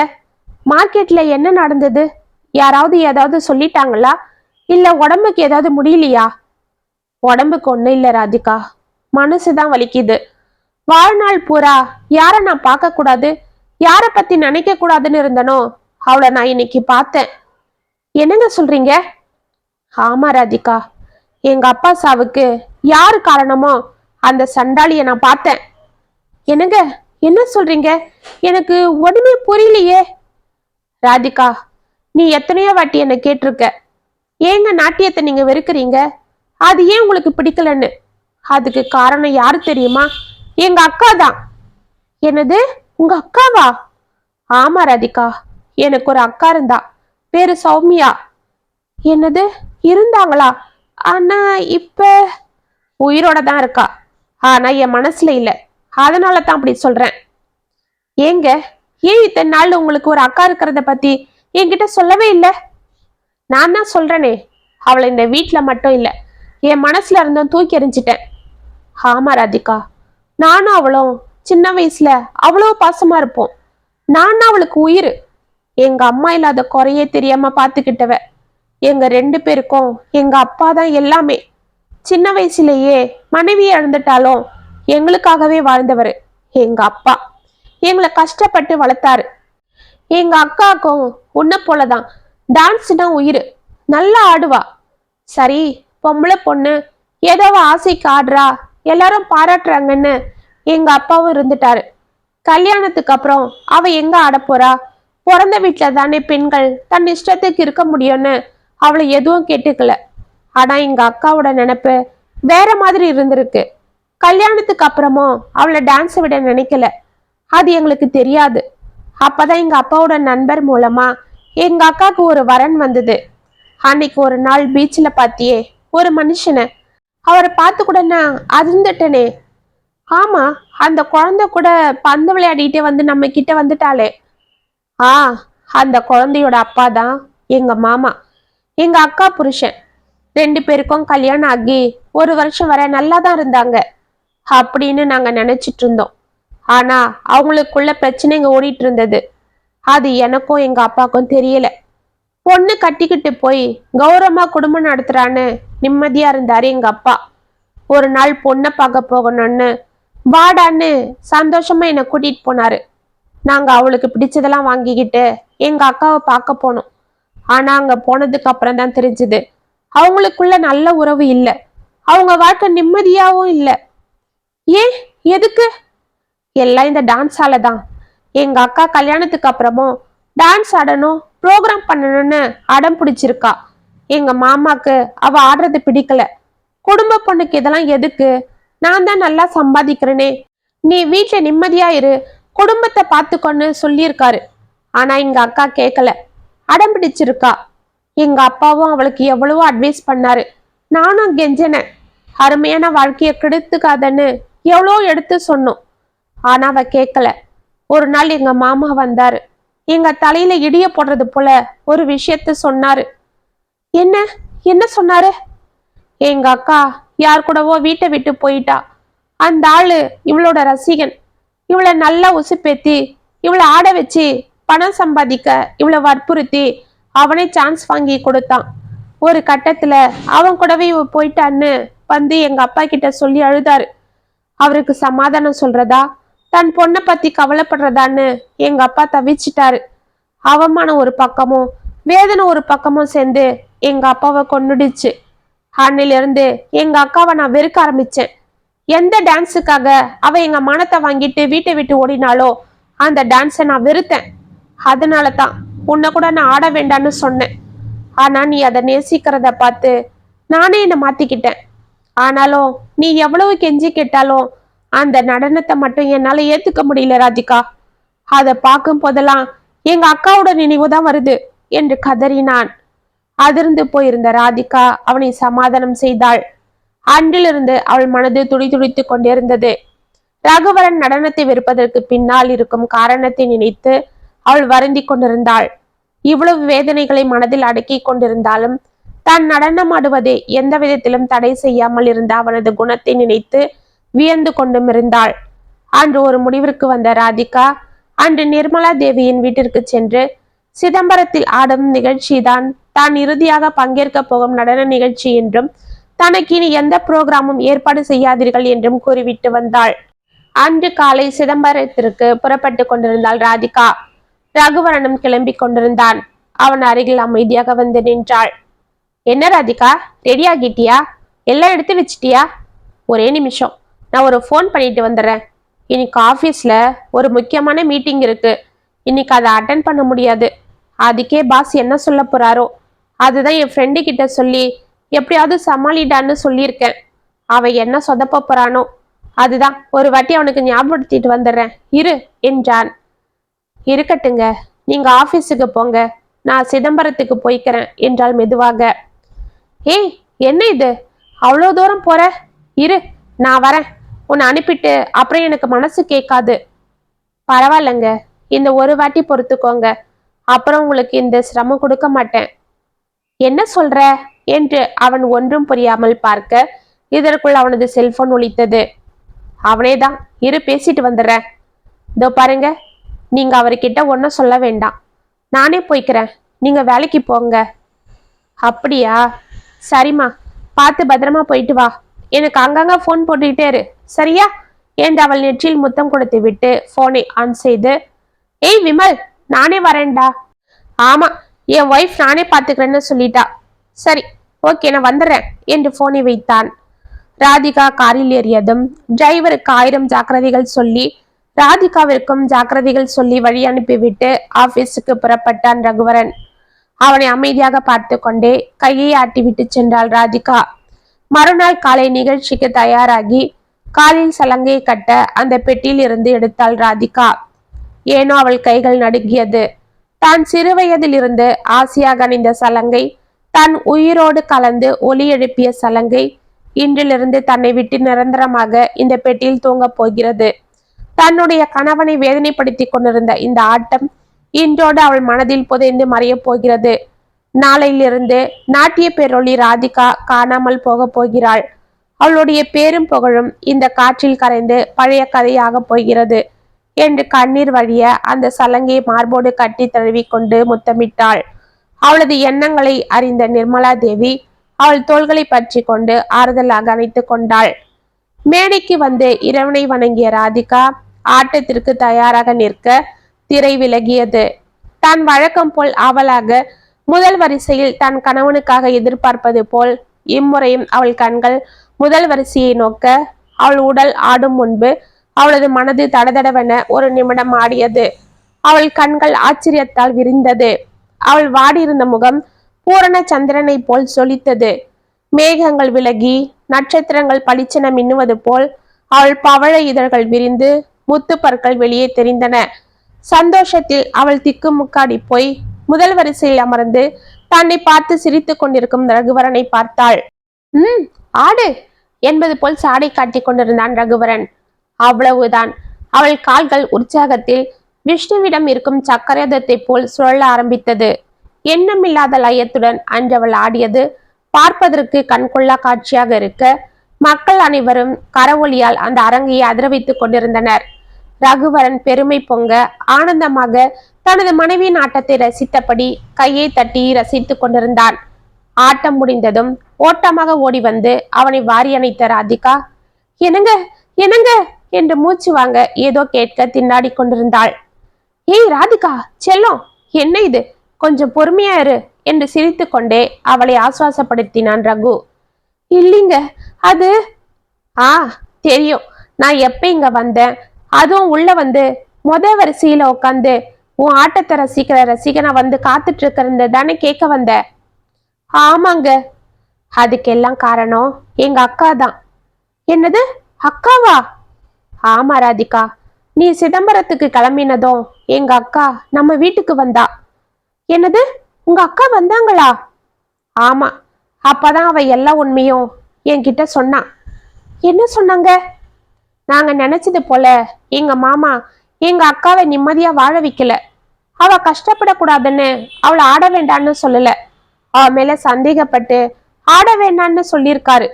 மார்க்கெட்ல என்ன நடந்தது? யாராவது ஏதாவது சொல்லிட்டாங்களா? இல்ல உடம்புக்கு ஏதாவது முடியலையா? உடம்புக்கு ஒண்ணு இல்ல ராதிகா, மனசுதான் வலிக்குது. வாழ்நாள் பூரா யார நான் பார்க்க கூடாது, யார பத்தி நினைக்க கூடாதுன்னு இருந்தனோ அவளை நான் இன்னைக்கு பார்த்தேன். என்னங்க சொல்றீங்க? ஆமா ராதிகா, எங்க அப்பா சாவுக்கு யாரு காரணமோ அந்த சண்டாளிய நான் பார்த்தேன். என்னங்க, என்ன சொல்றீங்க? எனக்கு ஒண்ணுமே புரியலையே. ராதிகா, நீ எத்தனையோ வாட்டி என்ன கேட்டிருக்க, ஏங்க நாட்டியத்தை நீங்க வெறுக்கிறீங்க, அது ஏன் உங்களுக்கு பிடிக்கலன்னு. அதுக்கு காரணம் யாரு தெரியுமா? எங்க அக்கா தான். என்னது, உங்க அக்காவா? ஆமா ராதிகா, எனக்கு ஒரு அக்கா இருந்தா, பேரு சௌமியா. என்னது, இருந்தாங்களா? ஆனா இப்ப உயிரோட தான் இருக்கா, ஆனா என் மனசுல இல்ல, அதனால தான் அப்படி சொல்றேன். ஏங்க, ஏன் இத்தனை நாள் உங்களுக்கு ஒரு அக்கா இருக்கிறத பத்தி என்கிட்ட சொல்லவே இல்லை? நான் தான் சொல்றேனே, அவளை இந்த வீட்டுல மட்டும் இல்ல, என் மனசுல இருந்தும் தூக்கி எறிஞ்சிட்டேன். ஆமா ராதிகா, நானும் அவளும் சின்ன வயசுல அவ்வளோ பாசமா இருப்போம். நான் அவளுக்கு உயிர். எங்க அம்மா இல்லாத குறையே தெரியாம பாத்துக்கிட்டவ. எங்க 2 பேருக்கும் எங்க அப்பா தான் எல்லாமே. சின்ன வயசுலயே மனைவியை இழந்துட்டாலும் எங்களுக்காகவே வாழ்ந்தவர் எங்க அப்பா. எங்களை கஷ்டப்பட்டு வளர்த்தாரு. எங்க அக்காக்கும் உன்ன போலதான், டான்ஸ்னா உயிர், நல்லா ஆடுவா. சரி, பொம்பளை பொண்ணு, ஏதோ ஆசைக்கு ஆடுறா, எல்லாரும் பாராட்டுறாங்கன்னு எங்க அப்பாவும் இருந்துட்டாரு. கல்யாணத்துக்கு அப்புறம் அவ எங்க ஆட போறா? பிறந்த வீட்டுல தானே பெண்கள் தன் இஷ்டத்துக்கு இருக்க முடியும்னு அவளை எதுவும் கேட்டுக்கல. ஆனா எங்க அக்காவோட நினைப்பு வேற மாதிரி இருந்திருக்கு. கல்யாணத்துக்கு அப்புறமும் அவளை டான்ஸ் விட நினைக்கல. அது எங்களுக்கு தெரியாது. அப்பதான் எங்க அப்பாவோட நண்பர் மூலமா எங்க அக்காவுக்கு ஒரு வரன் வந்தது. அன்னைக்கு ஒரு நாள் பீச்சில் பாத்தியே ஒரு மனுஷனை, அவரை பார்த்து கூட நான் அதிர்ந்துட்டனே. ஆமா, அந்த குழந்தை கூட பந்து விளையாடிட்டே வந்து நம்ம கிட்ட வந்துட்டாளே, அந்த குழந்தையோட அப்பா தான் எங்க மாமா, எங்க அக்கா புருஷன். 2 பேருக்கும் கல்யாணம் ஆகி 1 வருஷம் வரை நல்லா தான் இருந்தாங்க அப்படின்னு நாங்க நினைச்சிட்டு இருந்தோம். ஆனா அவங்களுக்குள்ள பிரச்சனைங்க ஓடிட்டு இருந்தது. அது எனக்கும் எங்க அப்பாவுக்கும் தெரியல. பொண்ணு கட்டிக்கிட்டு போய் கௌரவமா குடும்பம் நடத்துறான்னு நிம்மதியா இருந்தாரு எங்க அப்பா. ஒரு நாள் பொண்ணை பார்க்க போகணும்னு வாடான்னு சந்தோஷமா என்னை கூட்டிட்டு போனாரு. நாங்க அவளுக்கு பிடிச்சதெல்லாம் வாங்கிக்கிட்டு எங்க அக்காவை பார்க்க போனோம். ஆனா அங்க போனதுக்கு அப்புறம் தான் தெரிஞ்சது அவங்களுக்குள்ள நல்ல உறவு இல்லை. அவங்க வாழ்க்கை நிம்மதியாவும் இல்லை. ஏன், எதுக்கு? எல்லாம் இந்த டான்ஸால தான். எங்க அக்கா கல்யாணத்துக்கு அப்புறமும் டான்ஸ் ஆடணும், ப்ரோக்ராம் பண்ணணும்னு அடம் பிடிச்சிருக்கா. எங்க மாமாக்கு அவ ஆடுறது பிடிக்கல. குடும்ப பொண்ணுக்கு இதெல்லாம் எதுக்கு? நான் தான் நல்லா சம்பாதிக்கிறேனே, நீ வீட்டுல நிம்மதியா இரு, குடும்பத்தை பார்த்துக்கொன்னு சொல்லியிருக்காரு. ஆனா எங்க அக்கா கேட்கல, அடம் பிடிச்சிருக்கா. எங்க அப்பாவும் அவளுக்கு எவ்வளவோ அட்வைஸ் பண்ணாரு. நானும் கெஞ்சனேன், அருமையான வாழ்க்கைய கெடுத்துக்காதன்னு எவ்வளோ எடுத்து சொன்னோம். ஆனா அவ கேட்கல. ஒரு நாள் எங்க மாமா வந்தாரு. எங்க தலையில இடிய போடுறது போல ஒரு விஷயத்த சொன்னாரு. என்ன என்ன சொன்னாரு? எங்க அக்கா யார் கூடவோ வீட்டை விட்டு போயிட்டா. அந்த ஆளு இவளோட ரசிகன். இவளை நல்லா உசுப்பேத்தி இவளை ஆட வச்சு பணம் சம்பாதிக்க இவளை வற்புறுத்தி அவனே சான்ஸ் வாங்கி கொடுத்தான். ஒரு கட்டத்துல அவன் கூடவே இவ போயிட்டான்னு வந்து எங்க அப்பா கிட்ட சொல்லி அழுதாரு. அவருக்கு சமாதானம் சொல்றதா, தன் பொண்ணை பத்தி கவலைப்படுறதான்னு எங்க அப்பா தவிச்சிட்டாரு. அவமானம் ஒரு பக்கமும் வேதனை ஒரு பக்கமும் சேர்ந்து எங்க அப்பாவை கொன்னுடுச்சு. அன்னிலிருந்து எங்க அக்காவை நான் வெறுக்க ஆரம்பிச்சேன். எந்த டான்ஸுக்காக அவ எங்க மானத்தை வாங்கிட்டு வீட்டை விட்டு ஓடினாலோ அந்த டான்ஸை நான் வெறுத்தேன். அதனால தான் உன்னை கூட நான் ஆட வேண்டான்னு சொன்னேன். ஆனா நீ அதை நேசிக்கிறத பார்த்து நானே என்னை மாத்திக்கிட்டேன். ஆனாலும் நீ எவ்வளவு கெஞ்சி கேட்டாலும் அந்த நடனத்தை மட்டும் என்னால ஏத்துக்க முடியல ராதிகா. அதை பார்க்கும் போதெல்லாம் எங்க அக்காவோட நினைவுதான் வருது என்று கதறினான். அதிர்ந்து போயிருந்த ராதிகா அவனை சமாதானம் செய்தாள். அன்றிலிருந்து அவள் மனது துடிதுடித்து கொண்டிருந்தது. ரகுவரன் நடனத்தை வெறுப்பதற்கு பின்னால் இருக்கும் காரணத்தை நினைத்து அவள் வருந்தி கொண்டிருந்தாள். இவ்வளவு வேதனைகளை மனதில் அடக்கி கொண்டிருந்தாலும் தான் நடனமாடுவதை எந்த விதத்திலும் தடை செய்யாமல் இருந்த அவனது குணத்தை நினைத்து வியந்து கொண்டும் இருந்தாள். அன்று ஒரு முடிவிற்கு வந்த ராதிகா அன்று நிர்மலா தேவியின் வீட்டிற்கு சென்று சிதம்பரத்தில் ஆடும் நிகழ்ச்சிதான் தான் இறுதியாக பங்கேற்க போகும் நடன நிகழ்ச்சி என்றும் தனக்கு இனி எந்த புரோகிராமும் ஏற்பாடு செய்யாதீர்கள் என்றும் கூறிவிட்டு வந்தாள். அன்று காலை சிதம்பரத்திற்கு புறப்பட்டு கொண்டிருந்தாள் ராதிகா. ரகுவரனும் கிளம்பி கொண்டிருந்தான். அவன் அருகில் அமைதியாக வந்து நின்றாள். என்ன ராதிகா, ரெடி ஆகிட்டியா? எல்லாம் எடுத்து வச்சிட்டியா? ஒரே நிமிஷம், நான் ஒரு ஃபோன் பண்ணிட்டு வந்துடுறேன். இன்னைக்கு ஆஃபீஸில் ஒரு முக்கியமான மீட்டிங் இருக்கு. இன்னைக்கு அதை அட்டன் பண்ண முடியாது. அதுக்கே பாஸ் என்ன சொல்ல போறாரோ அதுதான் என் ஃப்ரெண்டு கிட்ட சொல்லி எப்படியாவது சமாளிடான்னு சொல்லியிருக்கேன். அவன் என்ன சொதப்ப போறானோ அதுதான் ஒரு வாட்டி அவனுக்கு ஞாபகப்படுத்திட்டு வந்துடுறேன் இரு என்றான். இருக்கட்டுங்க, நீங்க ஆபீஸுக்கு போங்க, நான் சிதம்பரத்துக்கு போய்க்கிறேன் என்றாள் மெதுவாக. ஏய், என்ன இது, அவ்வளோ தூரம் போற? இரு, நான் வரேன். உன்னை அனுப்பிட்டு அப்புறம் எனக்கு மனசு கேட்காது. பரவாயில்லைங்க, இந்த ஒரு வாட்டி பொறுத்துக்கோங்க, அப்புறம் உங்களுக்கு இந்த சிரமம் கொடுக்க மாட்டேன். என்ன சொல்ற என்று அவன் ஒன்றும் புரியாமல் பார்க்க இதற்குள் அவனது செல்போன் ஒலித்தது. அவனேதான், இரு பேசிட்டு வந்துடுறேன். இதோ பாருங்க, நீங்க அவர்கிட்ட ஒன்றும் சொல்ல வேண்டாம், நானே போய்க்கிறேன், நீங்க வேலைக்கு போங்க. அப்படியா, சரிம்மா, பார்த்து பத்திரமா போயிட்டு வா. எனக்கு அங்கங்க ஃபோன் போட்டுக்கிட்டே இரு, சரியா என்று அவள் நெற்றியில் முத்தம் கொடுத்து விட்டு போனை ஆன் செய்து, ஏய் விமல், நானே வரேன்டா. ஆமா, என் ஒய்ஃப் நானே பார்த்துக்கிறேன்னு சொல்லிட்டா. சரி, ஓகே, நான் வந்துடுறேன் என்று போனை வைத்தான். ராதிகா காரில் ஏறியதும் டிரைவருக்கு 1000 ஜாக்கிரதைகள் சொல்லி ராதிகாவிற்கும் ஜாக்கிரதைகள் சொல்லி வழி அனுப்பிவிட்டு ஆபீஸுக்கு புறப்பட்டான் ரகுவரன். அவனை அமைதியாக பார்த்து கொண்டே கையை ஆட்டிவிட்டு சென்றாள் ராதிகா. மறுநாள் காலை நிகழ்ச்சிக்கு தயாராகி காலில் சலங்கையை கட்ட அந்த பெட்டியில் இருந்து எடுத்தாள் ராதிகா. ஏனோ அவள் கைகள் நடுங்கியது. தான் சிறுவயதில் இருந்து ஆசையாக அணிந்த சலங்கை, தான் உயிரோடு கலந்து ஒலி எழுப்பிய சலங்கை இன்றிலிருந்து தன்னை விட்டு நிரந்தரமாக இந்த பெட்டியில் தூங்கப் போகிறது. தன்னுடைய கணவனை வேதனைப்படுத்தி கொண்டிருந்த இந்த ஆட்டம் இன்றோடு அவள் மனதில் புதைந்து மறைய போகிறது. நாளையிலிருந்து நாட்டிய பேரொளி ராதிகா காணாமல் போக போகிறாள். அவளுடைய பேரும் புகழும் இந்த காற்றில் கரைந்து பழைய கதையாக போகிறது என்று கண்ணீர் வழிய அந்த சலங்கையை மார்போடு கட்டி தழுவி கொண்டு முத்தமிட்டாள். அவளது எண்ணங்களை அறிந்த நிர்மலா தேவி அவள் தோள்களை பற்றி கொண்டு ஆறுதலாக அணைத்து கொண்டாள். மேடைக்கு வந்து இறைவனை வணங்கிய ராதிகா ஆட்டத்திற்கு தயாராக நிற்க திரை விலகியது. தான் வழக்கம் போல் ஆவலாக முதல் வரிசையில் தன் கணவனுக்காக எதிர்பார்ப்பது போல் இம்முறையும் அவள் கண்கள் முதல் வரிசையை நோக்க அவள் உடல் ஆடும் முன்பு அவளது மனது தடதடவென ஒரு நிமிடம் ஆடியது. அவள் கண்கள் ஆச்சரியத்தால் விரிந்தது. அவள் வாடியிருந்த முகம் பூரண சந்திரனை போல் சொலித்தது. மேகங்கள் விலகி நட்சத்திரங்கள் பளிச்சென மின்னுவது போல் அவள் பவழ இதழ்கள் விரிந்து முத்து பற்கள் வெளியே தெரிந்தன. சந்தோஷத்தில் அவள் திக்குமுக்காடி போய் முதல் வரிசையில் அமர்ந்து தன்னை பார்த்து சிரித்து கொண்டிருக்கும் ரகுவரனை பார்த்தாள். ஆடு என்பது போல் சாடை காட்டி கொண்டிருந்தான் ரகுவரன். அவ்வளவுதான். அவள் கால்கள் உற்சாகத்தில் விஷ்ணுவிடம் இருக்கும் சக்கரதத்தை போல் சுழல ஆரம்பித்தது. எண்ணமில்லாத லயத்துடன் அன்றவள் ஆடியது பார்ப்பதற்கு கண்கொள்ளா காட்சியாக இருக்க மக்கள் அனைவரும் கரவொலியால் அந்த அரங்கையை அதிர வைத்துக் கொண்டிருந்தனர். ரகுவரன் பெருமை பொங்க ஆனந்தமாக தனது மனைவியின் ஆட்டத்தை ரசித்தபடி கையை தட்டி ரசித்துக் கொண்டிருந்தான். ஆட்டம் முடிந்ததும் ஓட்டமாக ஓடி வந்து அவனை வாரி அணைத்த ராதிகா, என்னங்க என்னங்க என்று மூச்சு வாங்க ஏதோ கேட்க திண்டாடி கொண்டிருந்தாள். ஏய் ராதிகா செல்லம், என்ன இது, கொஞ்சம் பொறுமையா இரு என்று சிரித்து கொண்டே அவளை ஆசுவாசப்படுத்தினான் ரகு. இல்லைங்க, அது தெரியும். நான் எப்ப இங்க வந்தேன், அதுவும் உள்ள வந்து வரிசையில உட்காந்து உன் ஆட்டத்தை ரசிக்கிற ரசிகனை வந்து காத்துட்டு இருக்கிறது தானே கேட்க வந்த. ஆமாங்க, அதுக்கெல்லாம் காரணம் எங்க அக்கா தான். என்னது, அக்காவா? ஆமா ராதிகா, நீ சிதம்பரத்துக்கு கிளம்பினதும் எங்க அக்கா நம்ம வீட்டுக்கு வந்தா. என்னது, உங்க அக்கா வந்தாங்களா? ஆமா, அப்பதான் அவ எல்லா உண்மையும் என்கிட்ட சொன்னான். என்ன சொன்னாங்க? நாங்க நினைச்சது போல எங்க மாமா எங்க அக்காவை நிம்மதியா வாழ வைக்கல. அவ கஷ்டப்படக்கூடாதுன்னு அவளை ஆட வேண்டான்னு சொல்லல. அவ மேல சந்தேகப்பட்டு ஆட வேண்டான்னு சொல்லியிருக்காரு.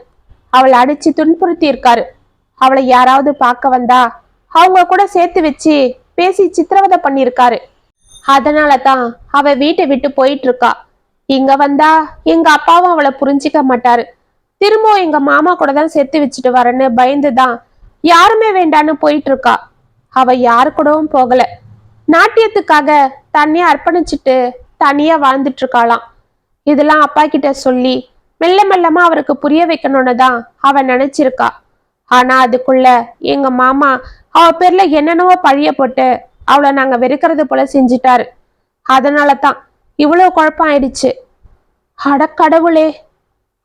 அவளை அடிச்சு துன்புறுத்தி இருக்காரு. அவளை யாராவது பார்க்க வந்தா அவங்க கூட சேர்த்து வச்சு பேசி சித்திரவதை பண்ணியிருக்காரு. அதனால தான் அவ வீட்டை விட்டு போயிட்டு இருக்கா. இங்க வந்தா எங்க அப்பாவும் அவளை புரிஞ்சிக்க மாட்டாரு. திரும்பவும் எங்க மாமா கூட தான் சேர்த்து வச்சுட்டு வரேன்னு பயந்துதான் யாருமே வேண்டான்னு போயிட்டு இருக்கா. அவ யாரு கூடவும் போகல. நாட்டியத்துக்காக தன்னையே அர்ப்பணிச்சுட்டு தனியா வாழ்ந்துட்டு இருக்காளாம். இதெல்லாம் அப்பா கிட்ட சொல்லி மெல்ல மெல்லமா அவருக்கு புரிய வைக்கணும்னு தான் அவ நினைச்சிருக்கா. ஆனா அதுக்குள்ள எங்க மாமா அவ பேர்ல என்னென்னவோ பழிய போட்டு அவளை நாங்க வெறுக்கிறது போல செஞ்சிட்டாரு. அதனால தான் இவ்வளவு குழப்பம் ஆயிடுச்சு. அடக்கடவுளே!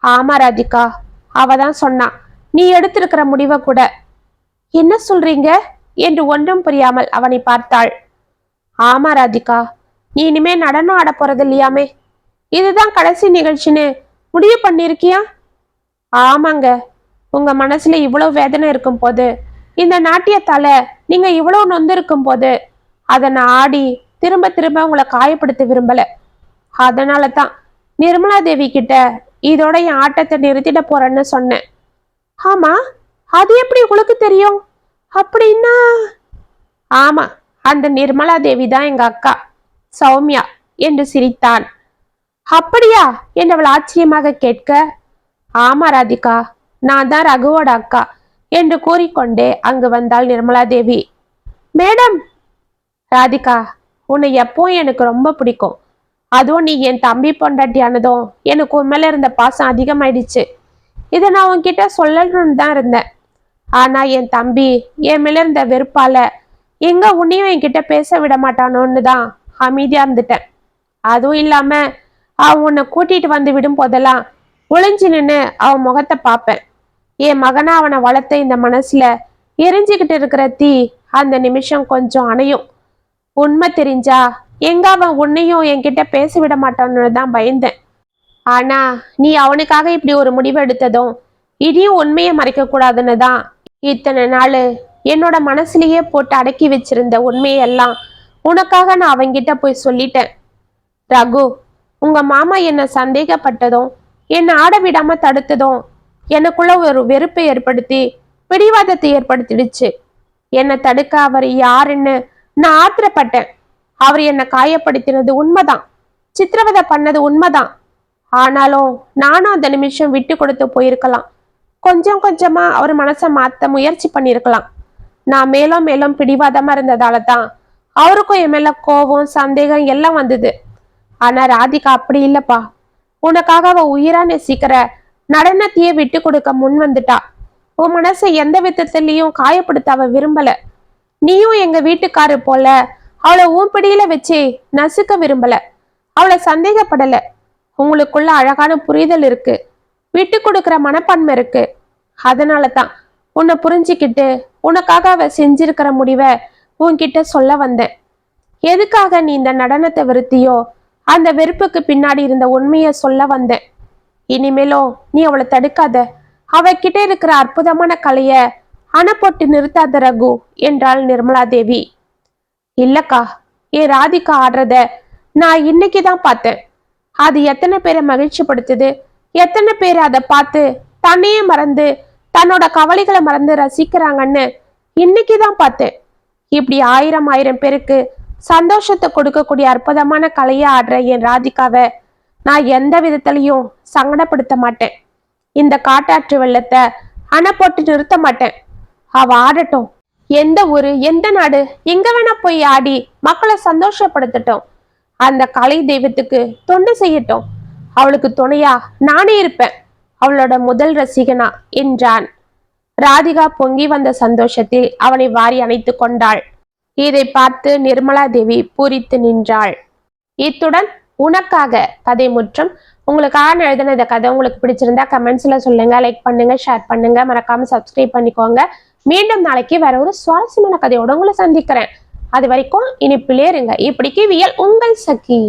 ஆமா ராதிகா, அவதான் சொன்னா நீ எடுத்திருக்கிற முடிவை கூட. என்ன சொல்றீங்க என்று ஒன்றும் புரியாமல் அவனை பார்த்தாள். ஆமா ராதிகா, நீ இனிமே நடனம் ஆட போறது இல்லையாமே, இதுதான் கடைசி நிகழ்ச்சின்னு முடிவு பண்ணிருக்கியா? ஆமாங்க, உங்க மனசுல இவ்வளவு வேதனை இருக்கும் போது, இந்த நாட்டியத்தால நீங்க இவ்வளவு நொந்து இருக்கும் போது அதை நான் ஆடி திரும்ப திரும்ப உங்களை காயப்படுத்த விரும்பல. அதனால தான் நிர்மலா தேவி கிட்ட இதோட என் ஆட்டத்தை நிறுத்திட போறேன்னு சொன்னேன். ஆமா, அது எப்படி உங்களுக்கு தெரியும்? அப்படின்னா? ஆமா, அந்த நிர்மலா தேவி தான் எங்க அக்கா சௌமியா என்று சிரித்தான். அப்படியா என்றவள் ஆச்சரியமாக கேட்க, ஆமா ராதிகா, நான் தான் ரகுவோட அக்கா என்று கூறிக்கொண்டே அங்கு வந்தாள் நிர்மலா தேவி. மேடம், ராதிகா, உன்னை எப்பவும் எனக்கு ரொம்ப பிடிக்கும். அதுவும் நீ என் தம்பி பொண்டாட்டியானதும் எனக்கு உன் மேல இருந்த பாசம் அதிகமாயிடுச்சு. இதை நான் உன்கிட்ட சொல்லணும்னு தான் இருந்தேன். ஆனா என் தம்பி என் மேல இருந்த வெறுப்பால எங்க உன்னையும் என்கிட்ட பேச விட மாட்டானோன்னு தான் அமைதியா இருந்துட்டேன். அதுவும் இல்லாம அவன் உன்னை கூட்டிட்டு வந்து விடும் போதெல்லாம் ஒளிஞ்சு நின்று அவன் முகத்தை பார்ப்பேன். என் மகனா அவனை வளர்த்த இந்த மனசுல எரிஞ்சுக்கிட்டு இருக்கிற தீ அந்த நிமிஷம் கொஞ்சம் அணையும். உண்மை தெரிஞ்சா எங்க அவன் உன்னையும் என்கிட்ட பேச விட மாட்டான்னு தான் பயந்தேன். ஆனா நீ அவனுக்காக இப்படி ஒரு முடிவு எடுத்ததும் இனியும் உண்மையை மறைக்க கூடாதுன்னு தான் இத்தனை நாள் என்னோட மனசுலயே போட்டு அடக்கி வச்சிருந்த உண்மையெல்லாம் உனக்காக நான் அவன்கிட்ட போய் சொல்லிட்டேன். ரகு, உங்க மாமா என்ன சந்தேகப்பட்டதும் என்ன ஆட விடாம தடுத்ததும் எனக்குள்ள ஒரு வெறுப்பை ஏற்படுத்தி பிடிவாதத்தை ஏற்படுத்திடுச்சு. என்னை தடுக்க அவர் யாருன்னு நான் ஆத்திரப்பட்டேன். அவர் என்னை காயப்படுத்தினது உண்மைதான், சித்திரவதை பண்ணது உண்மைதான். ஆனாலும் நானும் அந்த நிமிஷம் விட்டு கொடுத்து போயிருக்கலாம். கொஞ்சம் கொஞ்சமா அவர் மனசை மாத்த முயற்சி பண்ணிருக்கலாம். நான் மேலும் மேலும் பிடிவாதமா இருந்ததால தான் அவருக்கும் என் மேல கோபம் சந்தேகம் எல்லாம் வந்தது. ஆனா ராதிகா அப்படி இல்லப்பா. உனக்காக அவ உயிரா நேசிக்கிற நடனத்தையே விட்டு கொடுக்க முன் வந்துட்டா. உன் மனசை எந்த விதத்திலையும் காயப்படுத்த அவ விரும்பல. நீயும் எங்க வீட்டுக்காரு போல அவளை உன் பிடியில வச்சு நசுக்க விரும்பல. அவளை சந்தேகப்படல. உங்களுக்குள்ள அழகான புரிதல் இருக்கு, விட்டு கொடுக்கிற மனப்பான்மை இருக்கு. அதனால தான் உன்னை புரிஞ்சுக்கிட்டு உனக்காக அவ செஞ்சிருக்கிற முடிவை உன்கிட்ட சொல்ல வந்தேன். எதுக்காக நீ இந்த நடனத்தை வெறுத்தியோ அந்த வெறுப்புக்கு பின்னாடி இருந்த உண்மையை சொல்ல வந்தேன். இனிமேலும் நீ அவளை தடுக்காத. அவகிட்ட இருக்கிற அற்புதமான கலைய அணை நிறுத்தாத ரகு என்றாள் நிர்மலா தேவி. இல்லக்கா, என் ராதிகா ஆடுறத நான் இன்னைக்குதான் பார்த்தேன். அது எத்தனை பேரை மகிழ்ச்சி படுத்துது, எத்தனை பேர் அதை பார்த்து தன்னையே மறந்து தன்னோட கவலைகளை மறந்து ரசிக்கிறாங்கன்னு இன்னைக்குதான் பார்த்தேன். இப்படி ஆயிரம் ஆயிரம் பேருக்கு சந்தோஷத்தை கொடுக்கக்கூடிய அற்புதமான கலையை ஆடுற என் ராதிகாவை நான் எந்த விதத்திலையும் சங்கடப்படுத்த மாட்டேன். இந்த காட்டாற்று வெள்ளத்தை அணை போட்டு நிறுத்த மாட்டேன். அவ ஆடட்டும். எந்த ஊரு எந்த நாடு எங்க வேணா போய் ஆடி மக்களை சந்தோஷப்படுத்தட்டும். அந்த கலை தெய்வத்துக்கு தொண்டு செய்யட்டும். அவளுக்கு துணையா நானே இருப்பேன், அவளோட முதல் ரசிகனா என்றான். ராதிகா பொங்கி வந்த சந்தோஷத்தில் அவனை வாரி அணைத்து கொண்டாள். இதை பார்த்து நிர்மலா தேவி பூரித்து நின்றாள். இத்துடன் உனக்காக கதை முற்றும். உங்களுக்காக எழுதின இந்த கதை உங்களுக்கு பிடிச்சிருந்தா கமெண்ட்ஸ்ல சொல்லுங்க, லைக் பண்ணுங்க, ஷேர் பண்ணுங்க, மறக்காம சப்ஸ்கிரைப் பண்ணிக்கோங்க. மீண்டும் நாளைக்கு வேற ஒரு சுவாரஸ்யமான கதையோட உங்களை சந்திக்கிறேன். அது வரைக்கும் இனிப்பிலே இருங்க. இப்படிக்கு வியல் உங்கள் சகி.